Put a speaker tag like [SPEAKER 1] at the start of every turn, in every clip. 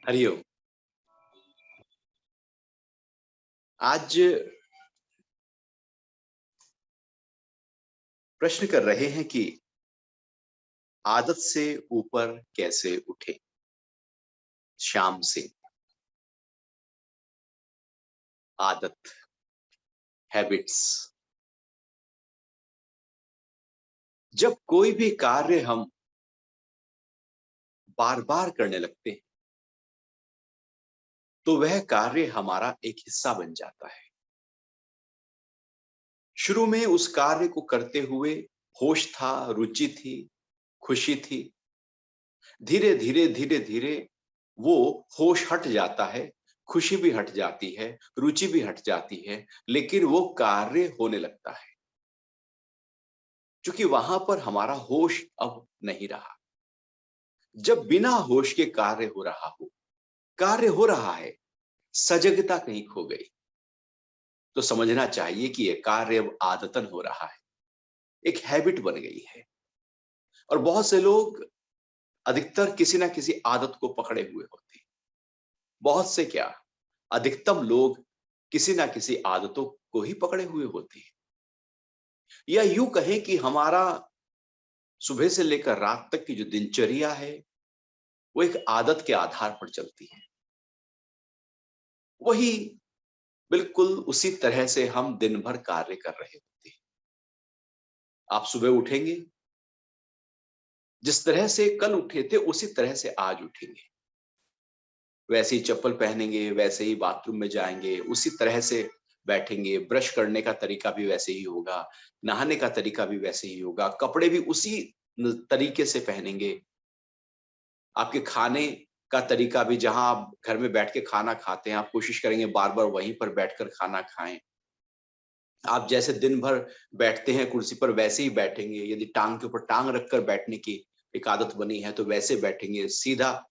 [SPEAKER 1] हरिओम। आज प्रश्न कर रहे हैं कि आदत से ऊपर कैसे उठें? श्याम सिंह। आदत, हैबिट्स। जब कोई भी कार्य हम बार-बार करने लगते हैं, तो वह कार्य हमारा एक हिस्सा बन जाता है। शुरू में उस कार्य को करते हुए होश था, रुचि थी, खुशी थी। धीरे-धीरे, धीरे-धीरे वो होश हट जाता है, खुशी भी हट जाती है, रुचि भी हट जाती है, लेकिन वो कार्य होने लगता है। क्योंकि वहां पर हमारा होश अब नहीं रहा। जब बिना होश के कार्य हो रहा हो, कार्य हो रहा है, सजगता कहीं खो गई, तो समझना चाहिए कि यह कार्य अब आदतन हो रहा है, एक हैबिट बन गई है। और बहुत से लोग अधिकतर किसी ना किसी आदत को पकड़े हुए होते हैं। बहुत से क्या, अधिकतम लोग किसी ना किसी आदतों को ही पकड़े हुए होते हैं। या यूं कहें कि हमारा सुबह से लेकर रात तक की जो दिनचर्या है, वो एक आदत के आधार पर चलती है। वही बिल्कुल उसी तरह से हम दिन भर कार्य कर रहे होते हैं। आप सुबह उठेंगे, जिस तरह से कल उठे थे उसी तरह से आज उठेंगे। वैसे ही चप्पल पहनेंगे, वैसे ही बाथरूम में जाएंगे, उसी तरह से बैठेंगे। ब्रश करने का तरीका भी वैसे ही होगा, नहाने का तरीका भी वैसे ही होगा, कपड़े भी उसी तरीके से पहनेंगे। आपके खाने का तरीका भी, जहां आप घर में बैठ के खाना खाते हैं, आप कोशिश करेंगे बार बार वहीं पर बैठकर खाना खाएं। आप जैसे दिन भर बैठते हैं कुर्सी पर, वैसे ही बैठेंगे। यदि टांग के ऊपर टांग रखकर बैठने की एक आदत बनी है तो वैसे बैठेंगे। सीधा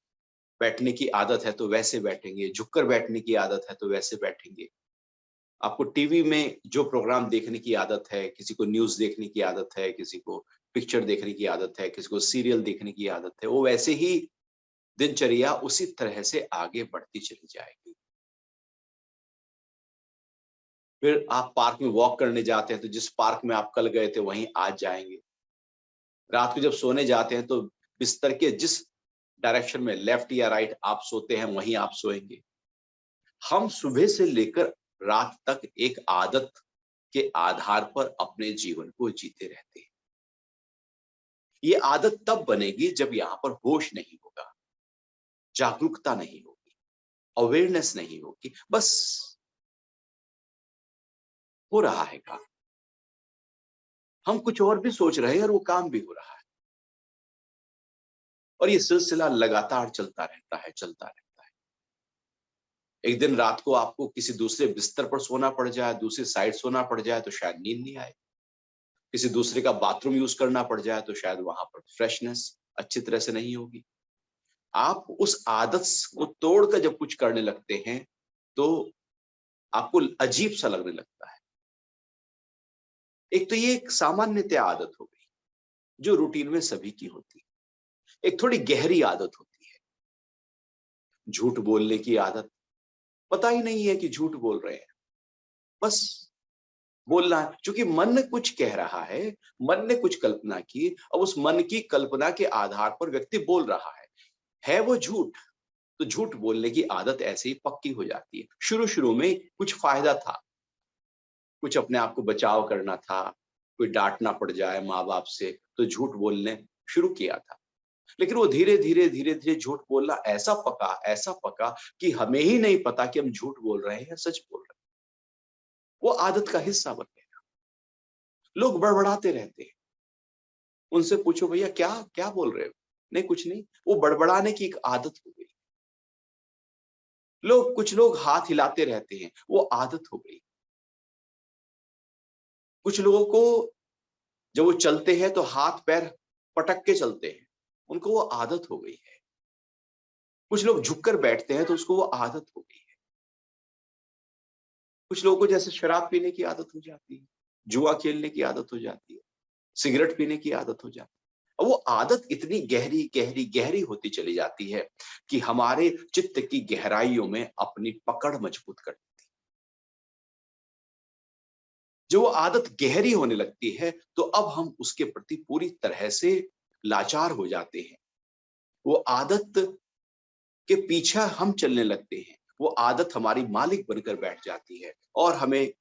[SPEAKER 1] बैठने की आदत है तो वैसे बैठेंगे। झुककर बैठने की आदत है तो वैसे बैठेंगे। आपको टीवी में जो प्रोग्राम देखने की आदत है, किसी को न्यूज़ देखने की आदत है, किसी को पिक्चर देखने की आदत है, किसी को सीरियल देखने की आदत है, वो वैसे ही दिनचर्या उसी तरह से आगे बढ़ती चली जाएगी। फिर आप पार्क में वॉक करने जाते हैं तो जिस पार्क में आप कल गए थे वहीं आज जाएँगे। रात को जब सोने जाते हैं तो बिस्तर के जिस डायरेक्शन में, लेफ्ट या राइट आप सोते हैं, वहीं आप सोएंगे। हम सुबह से लेकर रात तक एक आदत के आधार पर अपने जीवन को जीते रहते हैं। ये आदत तब बनेगी जब यहां पर होश नहीं होगा, जागरूकता नहीं होगी, अवेयरनेस नहीं होगी। बस हो रहा है काम, हम कुछ और भी सोच रहे हैं और वो काम भी हो रहा है। और ये सिलसिला लगातार चलता रहता है, चलता रहता है। एक दिन रात को आपको किसी दूसरे बिस्तर पर सोना पड़ जाए, दूसरी साइड सोना पड़ जाए तो शायद नींद नहीं आए। किसी दूसरे का बाथरूम यूज करना पड़ जाए तो शायद वहां पर फ्रेशनेस अच्छी तरह से नहीं होगी। आप उस आदत को तोड़कर जब कुछ करने लगते हैं तो आपको अजीब सा लगने लगता है। एक तो ये एक सामान्यतः आदत हो गई जो रूटीन में सभी की होती है। एक थोड़ी गहरी आदत होती है, झूठ बोलने की आदत। पता ही नहीं है कि झूठ बोल रहे हैं, बस बोलना है। क्योंकि मन ने कुछ कह रहा है, मन ने कुछ कल्पना की और उस मन की कल्पना के आधार पर व्यक्ति बोल रहा है वो झूठ। तो झूठ बोलने की आदत ऐसे ही पक्की हो जाती है। शुरू-शुरू में कुछ फ़ायदा था, कुछ अपने आप को बचाव करना था, कोई डाँटना पड़ जाए माँ-बाप से, तो झूठ बोलने शुरू किया था। लेकिन वो धीरे-धीरे, धीरे-धीरे झूठ बोलना ऐसा पका कि हमें ही नहीं पता कि हम झूठ बोल रहे हैं या सच बोल रहे हैं। वो आदत का हिस्सा बन गया। लोग बड़बड़ाते रहते हैं। उनसे पूछो भैया क्या क्या बोल रहे हो? नहीं कुछ नहीं। वो बड़बड़ाने की एक आदत हो गई। कुछ लोग हाथ हिलाते रहते हैं, वो आदत हो गई। कुछ लोगों को जब वो चलते हैं तो हाथ-पैर पटक के चलते हैं, उनको वो आदत हो गई है। कुछ लोग झुककर बैठते हैं तो उसको वो आदत हो गई है। कुछ लोगों को जैसे शराब पीने की आदत हो जाती है, जुआ खेलने की आदत हो जाती है, सिगरेट पीने की आदत हो जाती है। और वो आदत इतनी गहरी गहरी गहरी होती चली जाती है कि हमारे चित्त की गहराइयों में अपनी पकड़ मजबूत कर, जो वो आदत गहरी होने लगती है तो अब हम उसके प्रति पूरी तरह से लाचार हो जाते हैं। वो आदत के पीछा हम चलने लगते हैं, वो आदत हमारी मालिक बनकर बैठ जाती है और हमें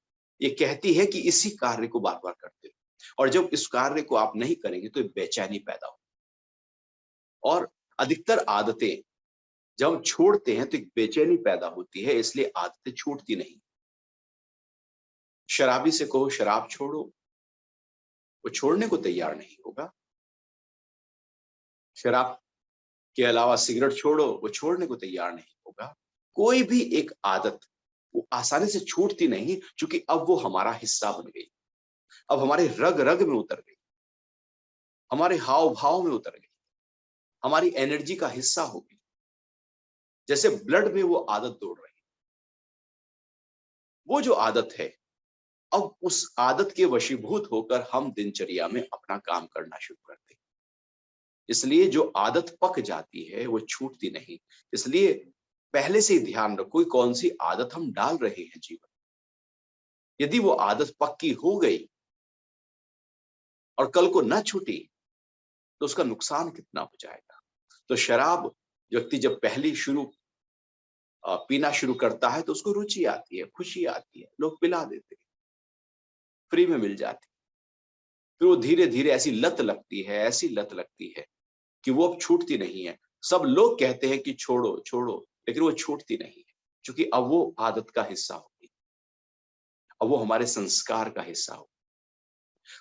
[SPEAKER 1] ये कहती है कि इसी कार्य को बार बार करते हो, और जब इस कार्य को आप नहीं करेंगे तो बेचैनी पैदा हो। और अधिकतर आदतें जब हम छोड़ते हैं तो एक बेचैनी पैदा होती है, इसलिए आदतें छूटती नहीं। शराबी से कहो शराब छोड़ो, वो छोड़ने को तैयार नहीं होगा। शराब के अलावा सिगरेट छोड़ो, वो छोड़ने को तैयार नहीं होगा। कोई भी एक आदत वो आसानी से छूटती नहीं, क्योंकि अब वो हमारा हिस्सा बन गई, अब हमारे रग रग में उतर गई, हमारे हाव भाव में उतर गई, हमारी एनर्जी का हिस्सा हो गई। जैसे ब्लड में वो आदत दौड़ रही, वो जो आदत है, अब उस आदत के वशीभूत होकर हम दिनचर्या में अपना काम करना शुरू करते हैं। इसलिए जो आदत पक जाती है वो छूटती नहीं। इसलिए पहले से ही ध्यान रखो कि कौन सी आदत हम डाल रहे हैं जीवन। यदि वो आदत पक्की हो गई और कल को न छूटी तो उसका नुकसान कितना हो जाएगा। तो शराब व्यक्ति जब पहली पीना शुरू करता है तो उसको रुचि आती है, खुशी आती है, लोग पिला देते हैं, फ्री में मिल जाती है। फिर वो धीरे धीरे ऐसी लत लगती है, ऐसी लत लगती है कि वो अब छूटती नहीं है। सब लोग कहते हैं कि छोड़ो छोड़ो, लेकिन वो छूटती नहीं है, क्योंकि अब वो आदत का हिस्सा हो गई, अब वो हमारे संस्कार का हिस्सा हो।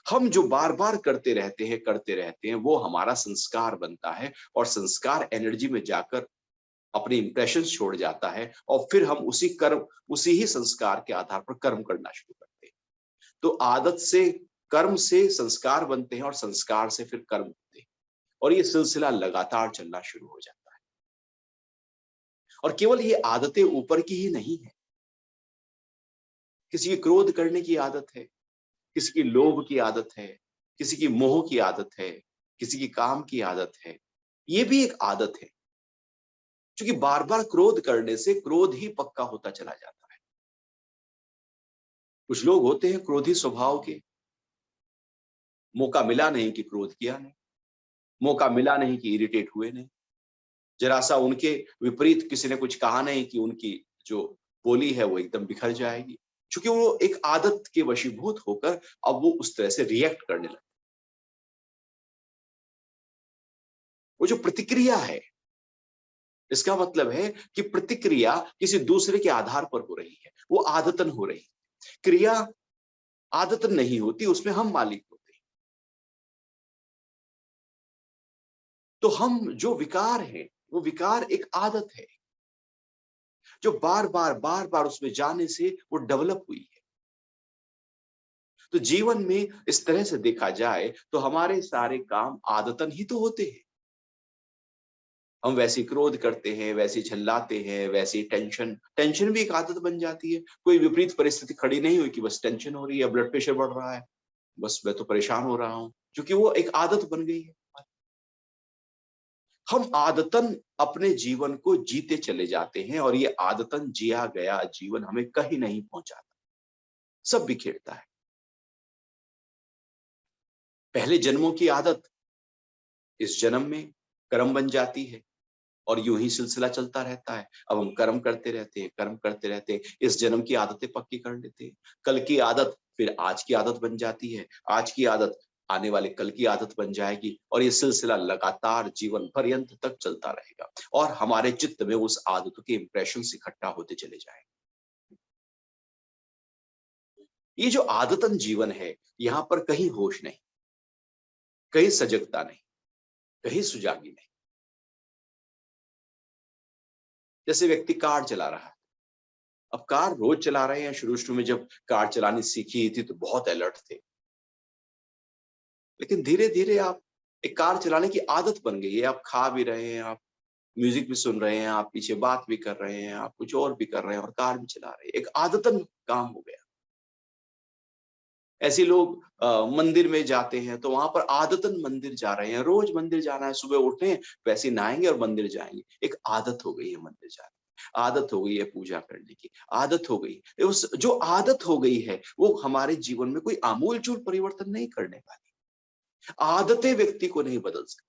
[SPEAKER 1] हम जो बार बार करते रहते हैं वो हमारा संस्कार बनता है, और संस्कार एनर्जी में जाकर अपने इंप्रेशन छोड़ जाता है, और फिर हम उसी ही संस्कार के आधार पर कर्म करना शुरू करते हैं। तो आदत से, कर्म से संस्कार बनते हैं और संस्कार से फिर कर्म होते हैं, और ये सिलसिला लगातार चलना शुरू हो जाता है। और केवल ये आदतें ऊपर की ही नहीं है, किसी की क्रोध करने की आदत है, किसी की लोभ की आदत है, किसी की मोह की आदत है, किसी की काम की आदत है। ये भी एक आदत है, क्योंकि बार बार क्रोध करने से क्रोध ही पक्का होता चला जाता है। कुछ लोग होते हैं क्रोधी स्वभाव के, मौका मिला नहीं कि क्रोध किया नहीं, मौका मिला नहीं कि इरिटेट हुए नहीं, जरा सा उनके विपरीत किसी ने कुछ कहा नहीं कि उनकी जो बोली है वो एकदम बिखर जाएगी, क्योंकि वो एक आदत के वशीभूत होकर अब वो उस तरह से रिएक्ट करने लगे। वो जो प्रतिक्रिया है, इसका मतलब है कि प्रतिक्रिया किसी दूसरे के आधार पर हो रही है, वो आदतन हो रही है। क्रिया आदतन नहीं होती, उसमें हम मालिक होते हैं। तो हम जो विकार हैं, वो विकार एक आदत है जो बार बार उसमें जाने से वो डेवलप हुई है। तो जीवन में इस तरह से देखा जाए तो हमारे सारे काम आदतन ही तो होते हैं। हम वैसी क्रोध करते हैं, वैसी झल्लाते हैं, वैसी टेंशन टेंशन भी एक आदत बन जाती है। कोई विपरीत परिस्थिति खड़ी नहीं हुई कि बस टेंशन हो रही है, ब्लड प्रेशर बढ़ रहा है, बस मैं तो परेशान हो रहा हूं, क्योंकि वो एक आदत बन गई है। हम आदतन अपने जीवन को जीते चले जाते हैं, और ये आदतन जिया गया जीवन हमें कहीं नहीं पहुंचाता, सब बिखेरता है। पहले जन्मों की आदत इस जन्म में कर्म बन जाती है, और यूं ही सिलसिला चलता रहता है। अब हम कर्म करते रहते हैं, कर्म करते रहते हैं, इस जन्म की आदतें पक्की कर लेते हैं। कल की आदत फिर आज की आदत बन जाती है, आज की आदत आने वाले कल की आदत बन जाएगी, और ये सिलसिला लगातार जीवन पर्यंत तक चलता रहेगा, और हमारे चित्त में उस आदतों के इंप्रेशन इकट्ठा होते चले जाएंगे। ये जो आदतन जीवन है, यहाँ पर कहीं होश नहीं, कहीं सजगता नहीं, कहीं सुजागी नहीं। जैसे व्यक्ति कार चला रहा है, अब कार रोज चला रहे हैं। शुरू में जब कार चलानी सीखी थी तो बहुत अलर्ट थे, लेकिन धीरे धीरे आप एक कार चलाने की आदत बन गई है। आप खा भी रहे हैं, आप म्यूजिक भी सुन रहे हैं, आप पीछे बात भी कर रहे हैं, आप कुछ और भी कर रहे हैं और कार भी चला रहे हैं, एक आदतन काम हो गया। ऐसे लोग मंदिर में जाते हैं तो वहां पर आदतन मंदिर जा रहे हैं, रोज मंदिर जाना है, सुबह उठे वैसे नहाएंगे और मंदिर जाएंगे। एक आदत हो गई है मंदिर जाने की, आदत हो गई है पूजा करने की, आदत हो गई है। उस जो आदत हो गई है वो हमारे जीवन में कोई आमूलचूल परिवर्तन नहीं करने वाली। आदतें व्यक्ति को नहीं बदल सकती,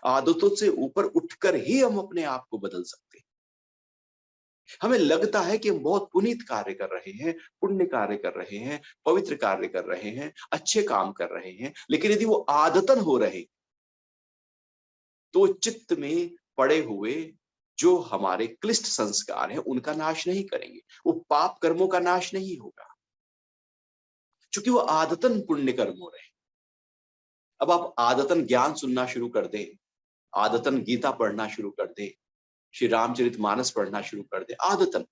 [SPEAKER 1] आदतों से ऊपर उठकर ही हम अपने आप को बदल सकते हैं। हमें लगता है कि हम बहुत पुनीत कार्य कर रहे हैं, पुण्य कार्य कर रहे हैं, पवित्र कार्य कर रहे हैं, अच्छे काम कर रहे हैं, लेकिन यदि वो आदतन हो रहे तो चित्त में पड़े हुए जो हमारे क्लिष्ट संस्कार हैं उनका नाश नहीं करेंगे, वो पाप कर्मों का नाश नहीं होगा, क्योंकि वो आदतन पुण्य कर्म हो रहे हैं। अब आप आदतन ज्ञान सुनना शुरू कर दें, आदतन गीता पढ़ना शुरू कर दें, श्री रामचरितमानस पढ़ना शुरू कर दें, आदतन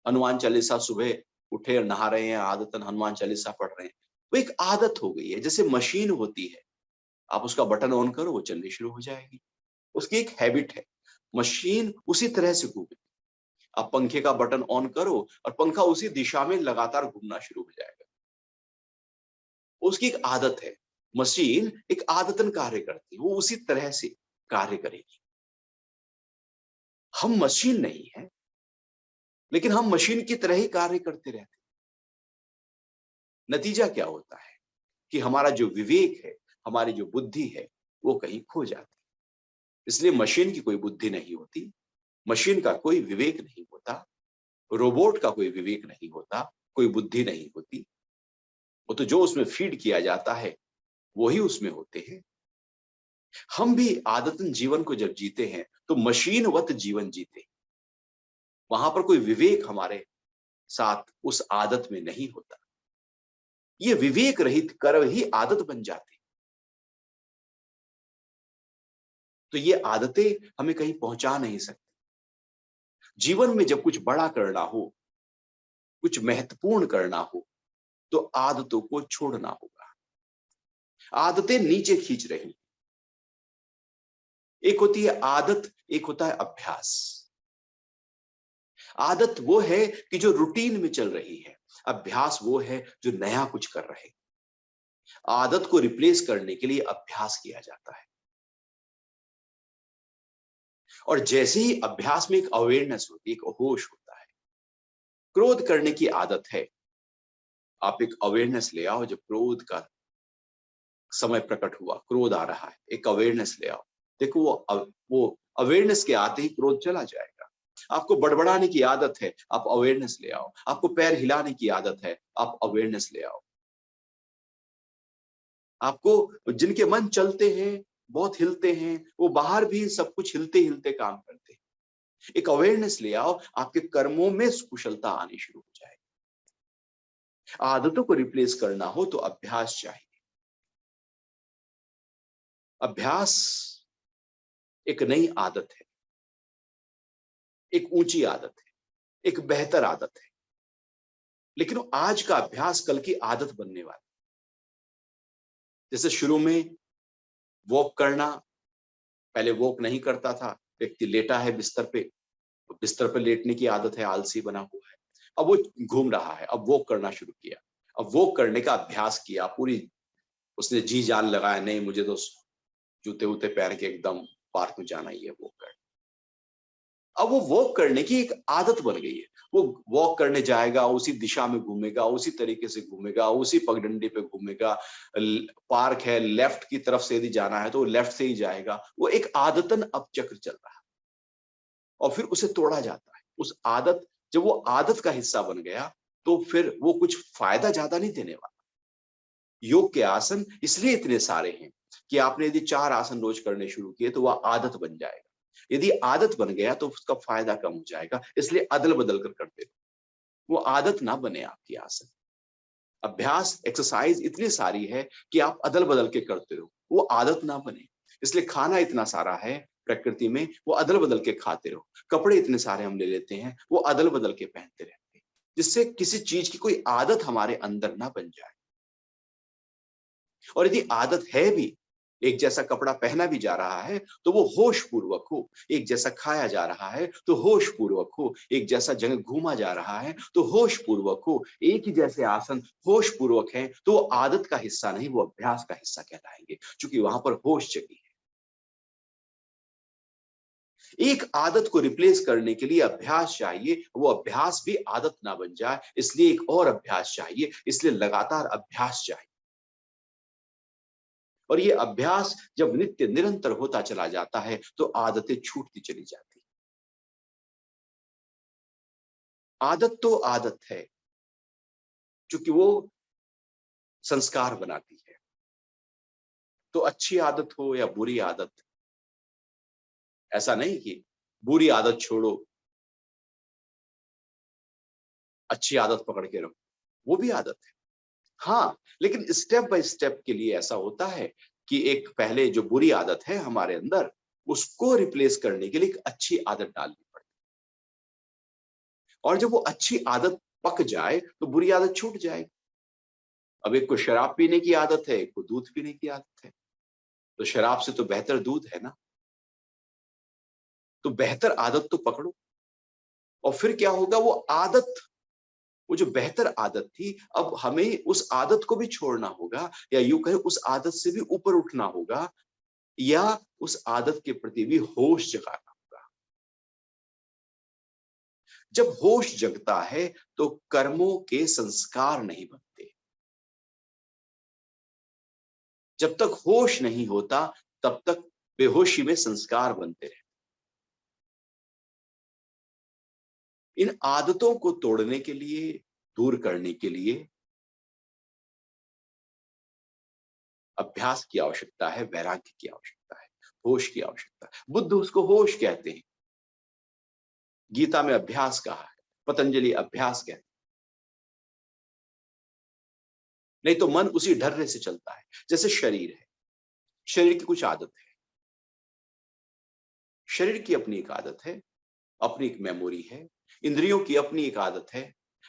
[SPEAKER 1] हनुमान चालीसा सुबह उठे और नहा रहे हैं, आदतन हनुमान चालीसा पढ़ रहे हैं, वो एक आदत हो गई है। जैसे मशीन होती है, आप उसका बटन ऑन करो वो चलनी शुरू हो जाएगी, उसकी एक हैबिट है। मशीन उसी तरह से घूमे, आप पंखे का बटन ऑन करो और पंखा उसी दिशा में लगातार घूमना शुरू हो जाएगा, उसकी एक आदत है। मशीन एक आदतन कार्य करती है, वो उसी तरह से कार्य करेगी। हम मशीन नहीं है, लेकिन हम मशीन की तरह ही कार्य करते रहते हैं। नतीजा क्या होता है कि हमारा जो विवेक है, हमारी जो बुद्धि है, वो कहीं खो जाती है। इसलिए मशीन की कोई बुद्धि नहीं होती, मशीन का कोई विवेक नहीं होता, रोबोट का कोई विवेक नहीं होता, कोई बुद्धि नहीं होती। वो तो जो उसमें फीड किया जाता है वही उसमें होते हैं। हम भी आदतन जीवन को जब जीते हैं तो मशीनवत जीवन जीते, वहां पर कोई विवेक हमारे साथ उस आदत में नहीं होता। ये विवेक रहित कर्म ही आदत बन जाती, तो ये आदतें हमें कहीं पहुंचा नहीं सकती। जीवन में जब कुछ बड़ा करना हो, कुछ महत्वपूर्ण करना हो, तो आदतों को छोड़ना होगा। आदतें नीचे खींच रही, एक होती है आदत, एक होता है अभ्यास। आदत वो है कि जो रूटीन में चल रही है, अभ्यास वो है जो नया कुछ कर रहे हैं। आदत को रिप्लेस करने के लिए अभ्यास किया जाता है, और जैसे ही अभ्यास में एक अवेयरनेस होती है, एक होश होता है। क्रोध करने की आदत है, आप एक अवेयरनेस ले आओ, जब क्रोध का समय प्रकट हुआ, क्रोध आ रहा है, एक अवेयरनेस ले आओ, देखो वो अवेयरनेस के आते ही क्रोध चला जाएगा। आपको बड़बड़ाने की आदत है, आप अवेयरनेस ले आओ। आपको पैर हिलाने की आदत है, आप अवेयरनेस ले आओ। आपको जिनके मन चलते हैं, बहुत हिलते हैं, वो बाहर भी सब कुछ हिलते हिलते काम करते हैं, एक अवेयरनेस ले आओ, आपके कर्मों में कुशलता आनी शुरू हो जाएगी। आदतों को रिप्लेस करना हो तो अभ्यास चाहिए। अभ्यास एक नई आदत है, एक ऊंची आदत है, एक बेहतर आदत है, लेकिन आज का अभ्यास कल की आदत बनने वाला। जैसे शुरू में वॉक करना, पहले वॉक नहीं करता था, व्यक्ति लेटा है बिस्तर पे, बिस्तर पे लेटने की आदत है, आलसी बना हुआ है। अब वो घूम रहा है, अब वॉक करना शुरू किया, अब वॉक करने का अभ्यास किया, पूरी उसने जी जान लगाया, नहीं मुझे तो जूते वूते पहन के एकदम पार्क में जाना ही है वॉक करने। अब वो वॉक करने की एक आदत बन गई है, वो वॉक करने जाएगा, उसी दिशा में घूमेगा, उसी तरीके से घूमेगा, उसी पगडंडी पे घूमेगा। पार्क है, लेफ्ट की तरफ से यदि जाना है तो वो लेफ्ट से ही जाएगा। वो एक आदतन अब चक्र चल रहा है, और फिर उसे तोड़ा जाता है। उस आदत, जब वो आदत का हिस्सा बन गया तो फिर वो कुछ फायदा ज्यादा नहीं देने वाला। योग के आसन इसलिए इतने सारे हैं कि आपने यदि 4 आसन रोज करने शुरू किए तो वह आदत बन जाएगा। यदि आदत बन गया तो उसका फायदा कम हो जाएगा, इसलिए अदल बदल कर करते रहो, वो आदत ना बने आपकी आसन। अभ्यास, एक्सरसाइज इतनी सारी है कि आप अदल बदल के करते रहो, वो आदत ना बने। इसलिए खाना इतना सारा है प्रकृति में, वो अदल बदल के खाते रहो। कपड़े इतने सारे हम ले लेते हैं, वो अदल बदल के पहनते रहते हैं, जिससे किसी चीज की कोई आदत हमारे अंदर ना बन जाए। और यदि आदत है भी एक जैसा कपड़ा पहना भी जा रहा है तो वो होश पूर्वक हो, एक जैसा खाया जा रहा है तो होश पूर्वक हो, एक जैसा जगह घूमा जा रहा है तो होश पूर्वक हो, एक ही जैसे आसन होश पूर्वक है तो वो आदत का हिस्सा नहीं, वो अभ्यास का हिस्सा कहलाएंगे, क्योंकि वहां पर होश जगी है। एक आदत को रिप्लेस करने के लिए अभ्यास चाहिए, वो अभ्यास भी आदत ना बन जाए, इसलिए एक और अभ्यास चाहिए, इसलिए लगातार अभ्यास चाहिए। और ये अभ्यास जब नित्य निरंतर होता चला जाता है तो आदतें छूटती चली जाती। आदत तो आदत है, क्योंकि वो संस्कार बनाती है। तो अच्छी आदत हो या बुरी आदत, ऐसा नहीं कि बुरी आदत छोड़ो, अच्छी आदत पकड़ के रखो, वो भी आदत है। हाँ, लेकिन स्टेप बाय स्टेप के लिए ऐसा होता है कि एक पहले जो बुरी आदत है हमारे अंदर, उसको रिप्लेस करने के लिए एक अच्छी आदत डालनी पड़ती है। और जब वो अच्छी आदत पक जाए तो बुरी आदत छूट जाएगी। अब एक को शराब पीने की आदत है, एक को दूध पीने की आदत है, तो शराब से तो बेहतर दूध है ना। तो बेहतर आदत तो पकड़ो, और फिर क्या होगा, वो आदत, वो जो बेहतर आदत थी, अब हमें उस आदत को भी छोड़ना होगा, या यूं कहें उस आदत से भी ऊपर उठना होगा, या उस आदत के प्रति भी होश जगाना होगा। जब होश जगता है तो कर्मों के संस्कार नहीं बनते। जब तक होश नहीं होता तब तक बेहोशी में संस्कार बनते रहे। इन आदतों को तोड़ने के लिए, दूर करने के लिए अभ्यास की आवश्यकता है, वैराग्य की आवश्यकता है, होश की आवश्यकता है। बुद्ध उसको होश कहते हैं, गीता में अभ्यास कहा है, पतंजलि अभ्यास कहते हैं। नहीं तो मन उसी ढर्रे से चलता है। जैसे शरीर है, शरीर की कुछ आदत है, शरीर की अपनी एक आदत है, अपनी एक मेमोरी है, इंद्रियों की अपनी एक आदत है,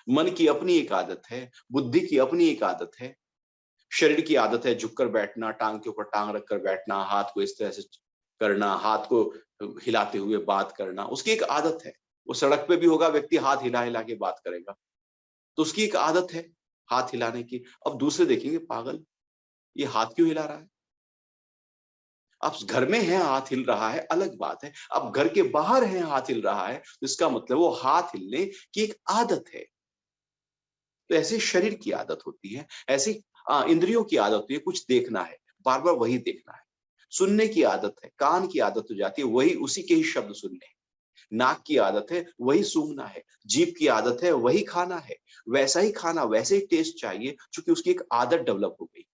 [SPEAKER 1] मन की अपनी एक आदत है, बुद्धि की अपनी एक आदत है। शरीर की आदत है झुककर बैठना, टांग के ऊपर टांग रखकर बैठना, हाथ को इस तरह से करना, हाथ को हिलाते हुए बात करना, उसकी एक आदत है। वो सड़क पे भी होगा, व्यक्ति हाथ हिला हिला के बात करेगा, तो उसकी एक आदत है हाथ हिलाने की। अब दूसरे देखेंगे, पागल, ये हाथ क्यों हिला रहा है। आप घर में हैं, हाथ हिल रहा है, अलग बात है। अब घर के बाहर हैं, हाथ हिल रहा है, तो इसका मतलब वो हाथ हिलने की एक आदत है। तो ऐसे शरीर की आदत होती है, ऐसी इंद्रियों की आदत होती है, कुछ देखना है, बार बार वही देखना है। सुनने की आदत है, कान की आदत हो जाती है, वही उसी के ही शब्द सुनने हैं। नाक की आदत है वही सूंघना है, जीभ की आदत है वही खाना है, वैसा ही खाना, वैसे ही टेस्ट चाहिए, क्योंकि उसकी एक आदत डेवलप हो गई।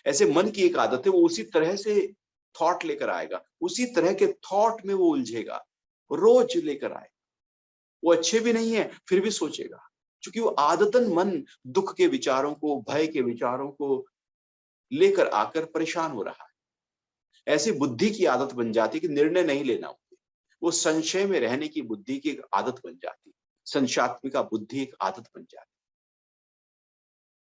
[SPEAKER 1] ऐसे मन की एक आदत है, वो उसी तरह से थॉट लेकर आएगा, उसी तरह के थॉट में वो उलझेगा, रोज लेकर आए। वो अच्छे भी नहीं है फिर भी सोचेगा, क्योंकि वो आदतन मन दुख के विचारों को, भय के विचारों को लेकर आकर परेशान हो रहा है। ऐसी बुद्धि की आदत बन जाती है कि निर्णय नहीं लेना होती, वो संशय में रहने की बुद्धि की एक आदत बन जाती है, संशयात्मिका बुद्धि एक आदत बन जाती है।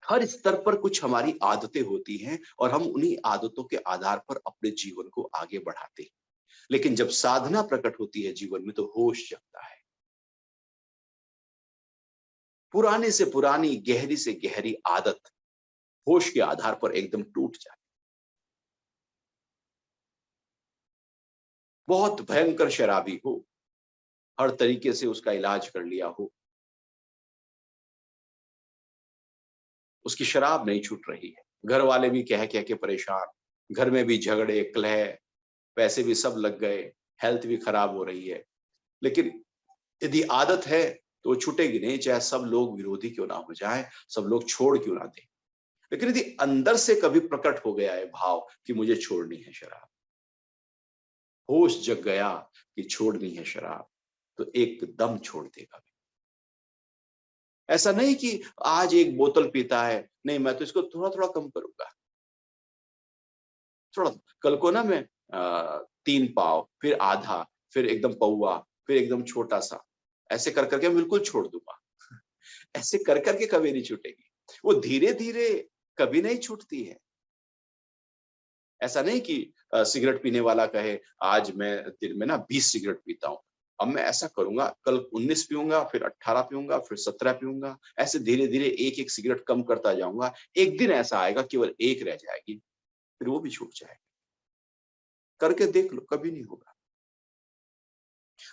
[SPEAKER 1] हर स्तर पर कुछ हमारी आदतें होती हैं और हम उन्हीं आदतों के आधार पर अपने जीवन को आगे बढ़ाते हैं। लेकिन जब साधना प्रकट होती है जीवन में तो होश जगता है। पुराने से पुरानी, गहरी से गहरी आदत होश के आधार पर एकदम टूट जाती। बहुत भयंकर शराबी हो, हर तरीके से उसका इलाज कर लिया हो, उसकी शराब नहीं छूट रही है। घर वाले भी कह कह के परेशान, घर में भी झगड़े, कलह, पैसे भी सब लग गए, हेल्थ भी खराब हो रही है। लेकिन यदि आदत है तो वो छूटेगी नहीं, चाहे सब लोग विरोधी क्यों ना हो जाएं, सब लोग छोड़ क्यों ना दें। लेकिन यदि अंदर से कभी प्रकट हो गया है भाव कि मुझे छोड़नी है शराब, होश जग गया कि छोड़नी है शराब, तो एकदम छोड़ देगा। ऐसा नहीं कि आज एक बोतल पीता है, नहीं मैं तो इसको थोड़ा थोड़ा कम करूंगा, थोड़ा। कल को ना मैं 3 पाव, फिर आधा, फिर एकदम पौवा, फिर एकदम छोटा सा, ऐसे कर करके मैं बिल्कुल छोड़ दूंगा। ऐसे कर करके कभी नहीं छूटेगी, वो धीरे धीरे कभी नहीं छूटती है। ऐसा नहीं कि सिगरेट पीने वाला कहे आज मैं दिन में ना 20 सिगरेट पीता हूँ, अब मैं ऐसा करूंगा, कल 19 पीऊंगा, फिर 18 पीऊंगा, फिर 17 पीऊंगा, ऐसे धीरे धीरे एक एक सिगरेट कम करता जाऊंगा। एक दिन ऐसा आएगा केवल एक रह जाएगी, फिर वो भी छूट जाएगी। करके देख लो, कभी नहीं होगा।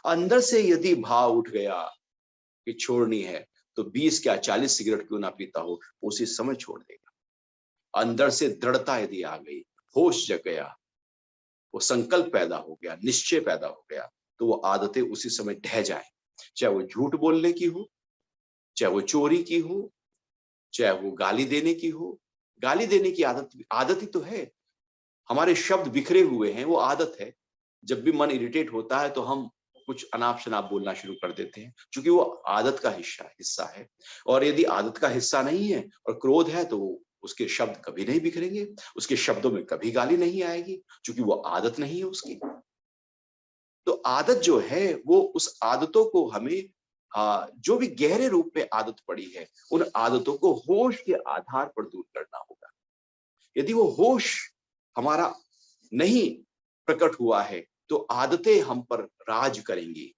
[SPEAKER 1] अंदर से यदि भाव उठ गया कि छोड़नी है, तो 20 क्या 40 सिगरेट क्यों ना पीता हो, उसी समय छोड़ देगा। अंदर से दृढ़ता यदि आ गई, होश जग गया, वो संकल्प पैदा हो गया, निश्चय पैदा हो गया, तो वो आदतें उसी समय ढह जाए। चाहे वो झूठ बोलने की हो, चाहे वो चोरी की हो, चाहे वो गाली देने की हो। गाली देने की आदत आदत ही तो है। हमारे शब्द बिखरे हुए हैं, वो आदत है। जब भी मन इरिटेट होता है तो हम कुछ अनाप शनाप बोलना शुरू कर देते हैं, क्योंकि वो आदत का हिस्सा है। और यदि आदत का हिस्सा नहीं है और क्रोध है, तो उसके शब्द कभी नहीं बिखरेंगे, उसके शब्दों में कभी गाली नहीं आएगी, क्योंकि वो आदत नहीं है उसकी। तो आदत जो है, वो उस आदतों को हमें जो भी गहरे रूप में आदत पड़ी है, उन आदतों को होश के आधार पर दूर करना होगा। यदि वो होश हमारा नहीं प्रकट हुआ है, तो आदतें हम पर राज करेंगी।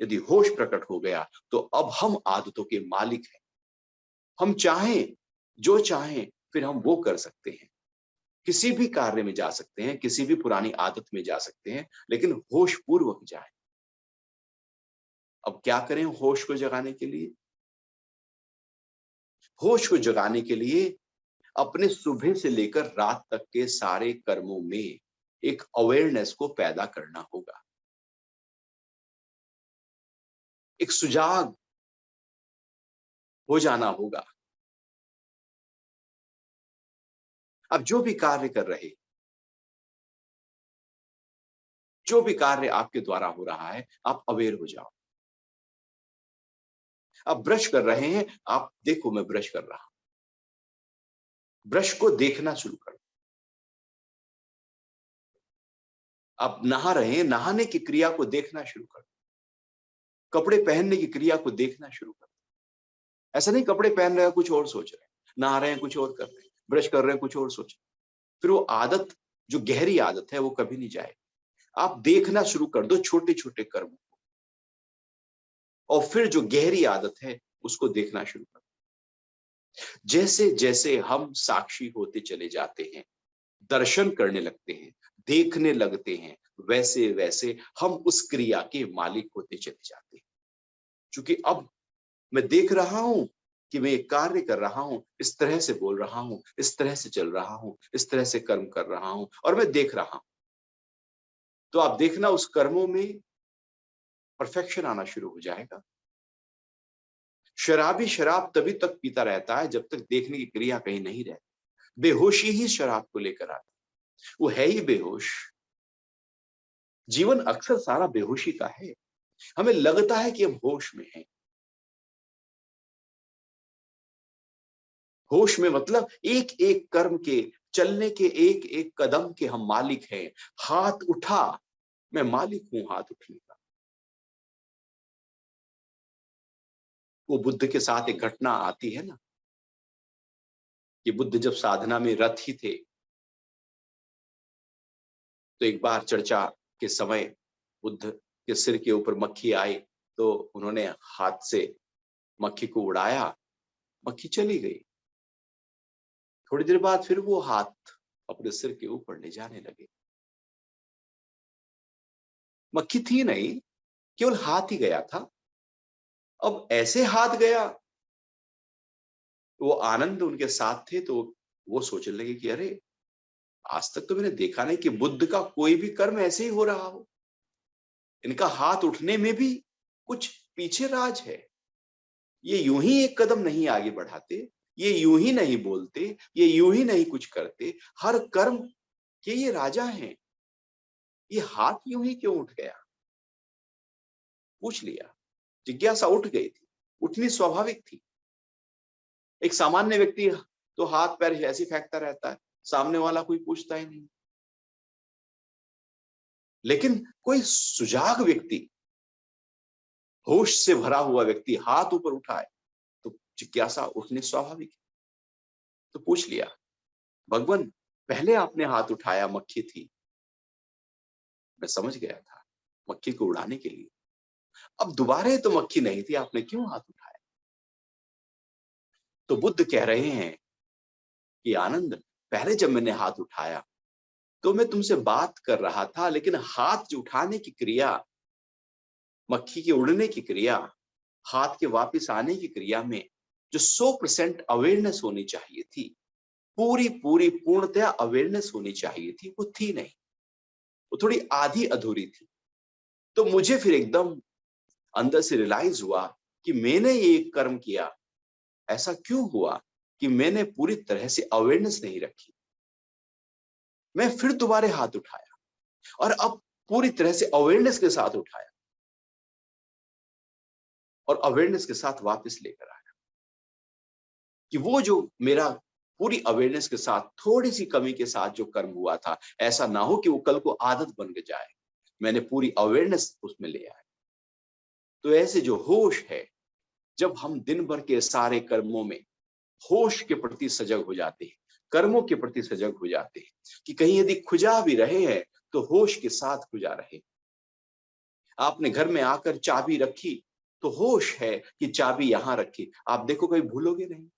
[SPEAKER 1] यदि होश प्रकट हो गया, तो अब हम आदतों के मालिक हैं। हम चाहें, जो चाहें, फिर हम वो कर सकते हैं। किसी भी कार्य में जा सकते हैं, किसी भी पुरानी आदत में जा सकते हैं, लेकिन होश पूर्वक जाए। अब क्या करें होश को जगाने के लिए? होश को जगाने के लिए अपने सुबह से लेकर रात तक के सारे कर्मों में एक अवेयरनेस को पैदा करना होगा। एक सुजाग हो जाना होगा। अब जो भी कार्य कर रहे, जो भी कार्य आपके द्वारा हो रहा है, आप अवेयर हो जाओ। आप ब्रश कर रहे हैं, आप देखो मैं ब्रश कर रहा हूं। ब्रश को देखना शुरू करो। आप नहा रहे हैं, नहाने की क्रिया को देखना शुरू करो। कपड़े पहनने की क्रिया को देखना शुरू करो। ऐसा नहीं कपड़े पहन रहे हैं कुछ और सोच रहे हैं, नहा रहे हैं कुछ और कर रहे हैं, ब्रश कर रहे हैं कुछ और सोच रहे हैं। फिर वो आदत, जो गहरी आदत है, वो कभी नहीं जाएगी। आप देखना शुरू कर दो छोटे छोटे कर्म, और फिर जो गहरी आदत है उसको देखना शुरू कर। जैसे जैसे हम साक्षी होते चले जाते हैं, दर्शन करने लगते हैं, देखने लगते हैं, वैसे वैसे हम उस क्रिया के मालिक होते चले जाते हैं। क्योंकि अब मैं देख रहा हूं कि मैं एक कार्य कर रहा हूं, इस तरह से बोल रहा हूं, इस तरह से चल रहा हूं, इस तरह से कर्म कर रहा हूं, और मैं देख रहा हूं। तो आप देखना उस कर्मों में परफेक्शन आना शुरू हो जाएगा। शराबी शराब तभी तक पीता रहता है जब तक देखने की क्रिया कहीं नहीं रहती। बेहोशी ही शराब को लेकर आती, वो है ही बेहोश। जीवन अक्सर सारा बेहोशी का है। हमें लगता है कि हम होश में हैं। होश में मतलब एक एक कर्म के, चलने के एक एक कदम के हम मालिक हैं। हाथ उठा, मैं मालिक हूं हाथ उठने का। वो बुद्ध के साथ एक घटना आती है ना, कि बुद्ध जब साधना में रत ही थे, तो एक बार चर्चा के समय बुद्ध के सिर के ऊपर मक्खी आई, तो उन्होंने हाथ से मक्खी को उड़ाया, मक्खी चली गई। थोड़ी देर बाद फिर वो हाथ अपने सिर के ऊपर ले जाने लगे। मक्खी थी नहीं, केवल हाथ ही गया था। अब ऐसे हाथ गया, वो आनंद उनके साथ थे, तो वो सोचने लगे कि अरे, आज तक तो मैंने देखा नहीं कि बुद्ध का कोई भी कर्म ऐसे ही हो रहा हो। इनका हाथ उठने में भी कुछ पीछे राज है। ये यूं ही एक कदम नहीं आगे बढ़ाते, ये यूं ही नहीं बोलते, ये यूं ही नहीं कुछ करते। हर कर्म के ये राजा हैं। ये हाथ यूं ही क्यों उठ गया? पूछ लिया, जिज्ञासा उठ गई थी, उठनी स्वाभाविक थी। एक सामान्य व्यक्ति तो हाथ पैर ऐसे ही फेंकता रहता है, सामने वाला कोई पूछता ही नहीं। लेकिन कोई सुजाग व्यक्ति, होश से भरा हुआ व्यक्ति हाथ ऊपर उठाए, तो जिज्ञासा उठनी स्वाभाविक है। तो पूछ लिया, भगवान पहले आपने हाथ उठाया, मक्खी थी, मैं समझ गया था, मक्खी को उड़ाने के लिए। अब दोबारा तो मक्खी नहीं थी, आपने क्यों हाथ उठाया? तो बुद्ध कह रहे हैं कि आनंद, पहले जब मैंने हाथ उठाया तो मैं तुमसे बात कर रहा था, लेकिन हाथ जो उठाने की क्रिया, मक्खी के उड़ने की क्रिया, हाथ के वापस आने की क्रिया में जो 100% अवेयरनेस होनी चाहिए थी, पूरी पूरी पूर्णतया अवेयरनेस होनी चाहिए थी, वो थी नहीं, वो थोड़ी आधी अधूरी थी। तो मुझे फिर एकदम अंदर से रियलाइज हुआ कि मैंने ये कर्म किया, ऐसा क्यों हुआ कि मैंने पूरी तरह से अवेयरनेस नहीं रखी। मैं फिर दोबारा हाथ उठाया और अब पूरी तरह से अवेयरनेस के साथ उठाया और अवेयरनेस के साथ वापस लेकर आया कि वो जो मेरा पूरी अवेयरनेस के साथ थोड़ी सी कमी के साथ जो कर्म हुआ था, ऐसा ना हो कि वो कल को आदत बन के जाए। मैंने पूरी अवेयरनेस उसमें ले आया। तो ऐसे जो होश है, जब हम दिन भर के सारे कर्मों में होश के प्रति सजग हो जाते हैं, कर्मों के प्रति सजग हो जाते हैं कि कहीं यदि खुजा भी रहे हैं तो होश के साथ खुजा रहे। आपने घर में आकर चाबी रखी तो होश है कि चाबी यहां रखी, आप देखो कहीं भूलोगे नहीं।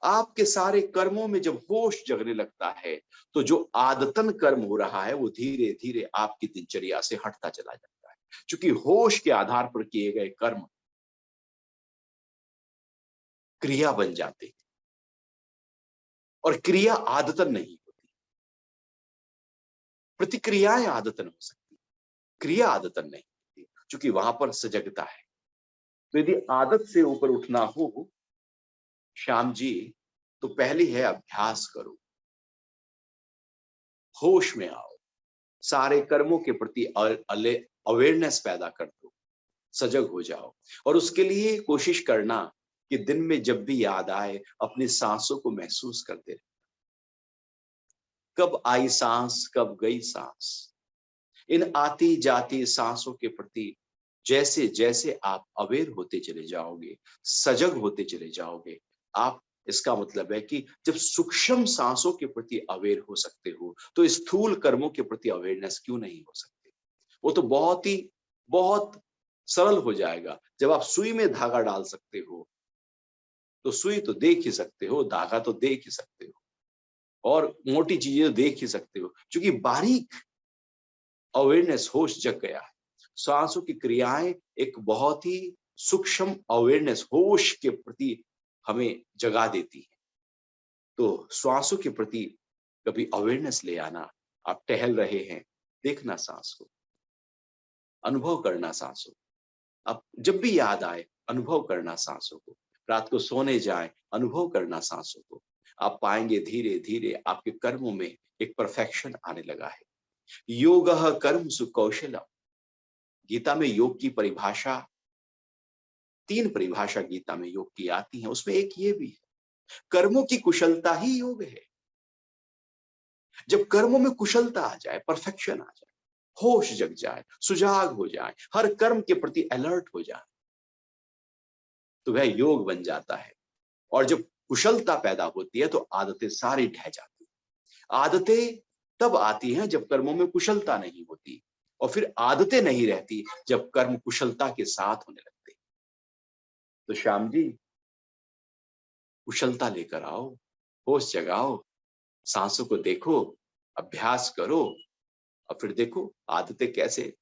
[SPEAKER 1] आपके सारे कर्मों में जब होश जगने लगता है तो जो आदतन कर्म हो रहा है वो धीरे धीरे आपकी दिनचर्या से हटता चला जाता है, क्योंकि होश के आधार पर किए गए कर्म क्रिया बन जाते हैं और क्रिया आदतन नहीं होती। प्रतिक्रियाएं आदतन हो सकती, क्रिया आदतन नहीं होती, क्योंकि वहां पर सजगता है। तो यदि आदत से ऊपर उठना हो श्याम जी, तो पहली है अभ्यास करो, होश में आओ, सारे कर्मों के प्रति अवेयरनेस पैदा कर दो, सजग हो जाओ। और उसके लिए कोशिश करना कि दिन में जब भी याद आए अपनी सांसों को महसूस करते रहे। कब आई सांस, कब गई सांस, इन आती जाती सांसों के प्रति जैसे जैसे आप अवेयर होते चले जाओगे, सजग होते चले जाओगे, आप, इसका मतलब है कि जब सूक्ष्म सांसों के प्रति अवेयर हो सकते हो तो स्थूल कर्मों के प्रति अवेयरनेस क्यों नहीं हो सकती। वो तो बहुत सरल हो जाएगा। जब आप सुई में धागा डाल सकते हो तो सुई तो देख ही सकते हो, धागा तो देख ही सकते हो और मोटी चीजें तो देख ही सकते हो, क्योंकि बारीक अवेयरनेस, होश जग गया है। सांसों की क्रियाएं एक बहुत ही सूक्ष्म अवेयरनेस, होश के प्रति हमें जगा देती है। तो श्वासों के प्रति कभी अवेयरनेस ले आना। आप टहल रहे हैं, देखना सांस को, अनुभव करना सांसों। अब जब भी याद आए अनुभव करना सांसों को। रात को सोने जाए अनुभव करना सांसों को। आप पाएंगे धीरे धीरे आपके कर्मों में एक परफेक्शन आने लगा है। योगः कर्म सुकौशलम। गीता में योग की परिभाषा, 3 परिभाषा गीता में योग की आती है, उसमें एक ये भी है, कर्मों की कुशलता ही योग है। जब कर्मों में कुशलता आ जाए, परफेक्शन आ जाए, होश जग जाए, सुजाग हो जाए, हर कर्म के प्रति अलर्ट हो जाए, तो वह योग बन जाता है। और जब कुशलता पैदा होती है तो आदतें सारी ढह जाती हैं। आदतें तब आती हैं जब कर्मों में कुशलता नहीं होती, और फिर आदतें नहीं रहती जब कर्म कुशलता के साथ होने लगते। तो श्याम जी, कुशलता लेकर आओ, होश जगाओ, सांसों को देखो, अभ्यास करो, और फिर देखो आदतें कैसे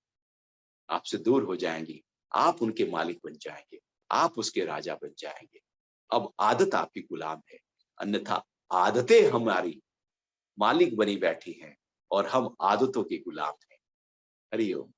[SPEAKER 1] आपसे दूर हो जाएंगी। आप उनके मालिक बन जाएंगे, आप उसके राजा बन जाएंगे। अब आदत आपकी गुलाम है, अन्यथा आदतें हमारी मालिक बनी बैठी हैं और हम आदतों के गुलाम हैं। हरि ओम।